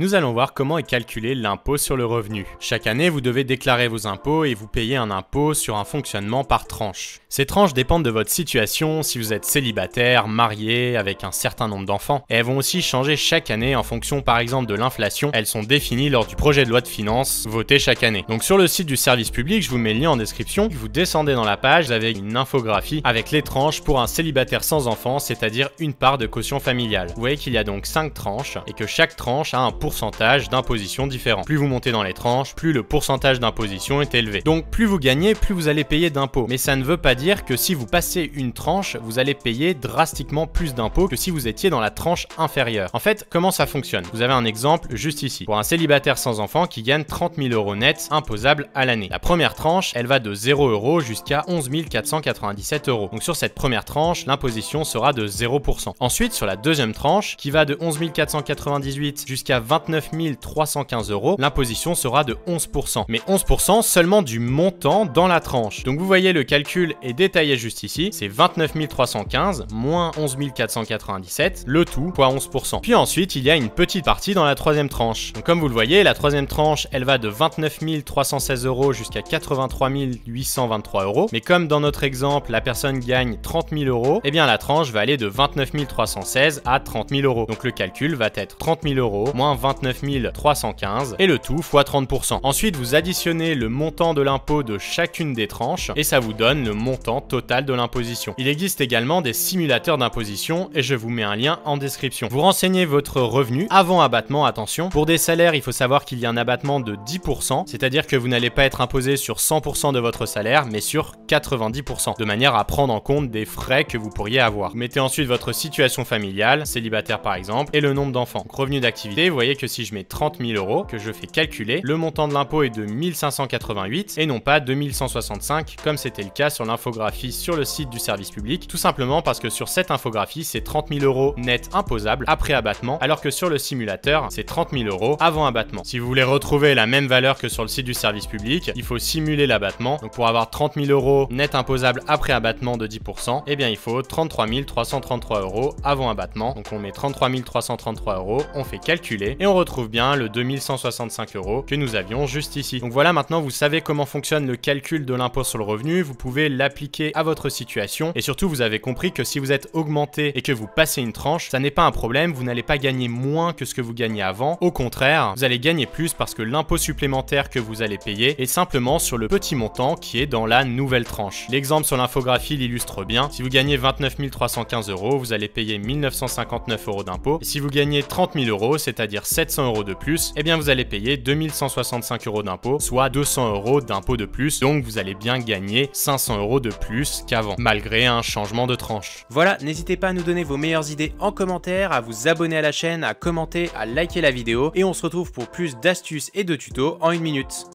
Nous allons voir comment est calculé l'impôt sur le revenu. Chaque année, vous devez déclarer vos impôts et vous payez un impôt sur un fonctionnement par tranche. Ces tranches dépendent de votre situation, si vous êtes célibataire, marié, avec un certain nombre d'enfants, et elles vont aussi changer chaque année en fonction par exemple de l'inflation. Elles sont définies lors du projet de loi de finances voté chaque année. Donc sur le site du service public, je vous mets le lien en description, vous descendez dans la page, vous avez une infographie avec les tranches pour un célibataire sans enfant, c'est-à-dire une part de quotient familial. Vous voyez qu'il y a donc 5 tranches et que chaque tranche a un pourcentage d'imposition différent. Plus vous montez dans les tranches, plus le pourcentage d'imposition est élevé. Donc plus vous gagnez, plus vous allez payer d'impôts. Mais ça ne veut pas dire que si vous passez une tranche, vous allez payer drastiquement plus d'impôts que si vous étiez dans la tranche inférieure. En fait, comment ça fonctionne? Vous avez un exemple juste ici. Pour un célibataire sans enfant qui gagne 30 000 € net imposables à l'année. La première tranche, elle va de 0 € jusqu'à 11 497 €. Donc sur cette première tranche, l'imposition sera de 0%. Ensuite, sur la deuxième tranche, qui va de 11 498 jusqu'à 29 315 €, l'imposition sera de 11%. Mais 11% seulement du montant dans la tranche. Donc vous voyez, le calcul est détaillé juste ici. C'est 29 315 moins 11 497, le tout fois 11%. Puis ensuite, il y a une petite partie dans la troisième tranche. Donc comme vous le voyez, la troisième tranche, elle va de 29 316 € jusqu'à 83 823 €. Mais comme dans notre exemple, la personne gagne 30 000 €, eh bien la tranche va aller de 29 316 à 30 000 €. Donc le calcul va être 30 000 € moins 29 315 et le tout fois 30%. Ensuite, vous additionnez le montant de l'impôt de chacune des tranches et ça vous donne le montant total de l'imposition. Il existe également des simulateurs d'imposition et je vous mets un lien en description. Vous renseignez votre revenu avant abattement, attention. Pour des salaires, il faut savoir qu'il y a un abattement de 10%, c'est-à-dire que vous n'allez pas être imposé sur 100% de votre salaire, mais sur 90%, de manière à prendre en compte des frais que vous pourriez avoir. Vous mettez ensuite votre situation familiale, célibataire par exemple, et le nombre d'enfants. Revenu d'activité, vous voyez que si je mets 30 000 €, que je fais calculer, le montant de l'impôt est de 1588 et non pas 2165, comme c'était le cas sur l'infographie sur le site du service public, tout simplement parce que sur cette infographie, c'est 30 000 € net imposables après abattement, alors que sur le simulateur, c'est 30 000 € avant abattement. Si vous voulez retrouver la même valeur que sur le site du service public, il faut simuler l'abattement. Donc pour avoir 30 000 € net imposables après abattement de 10%, eh bien il faut 33 333 € avant abattement. Donc on met 33 333 €, on fait calculer et on retrouve bien le 2165 € que nous avions juste ici. Donc voilà, maintenant vous savez comment fonctionne le calcul de l'impôt sur le revenu, vous pouvez l'appliquer à votre situation et surtout vous avez compris que si vous êtes augmenté et que vous passez une tranche, ça n'est pas un problème, vous n'allez pas gagner moins que ce que vous gagnez avant. Au contraire, vous allez gagner plus parce que l'impôt supplémentaire que vous allez payer est simplement sur le petit montant qui est dans la nouvelle tranche. L'exemple sur l'infographie l'illustre bien. Si vous gagnez 29 315 €, vous allez payer 1959 € d'impôt. Et si vous gagnez 30 000 €, c'est-à-dire 700 € de plus, eh bien vous allez payer 2165 € d'impôt, soit 200 € d'impôt de plus. Donc vous allez bien gagner 500 € de plus qu'avant, malgré un changement de tranche. Voilà, n'hésitez pas à nous donner vos meilleures idées en commentaire, à vous abonner à la chaîne, à commenter, à liker la vidéo, et on se retrouve pour plus d'astuces et de tutos en 1 minute.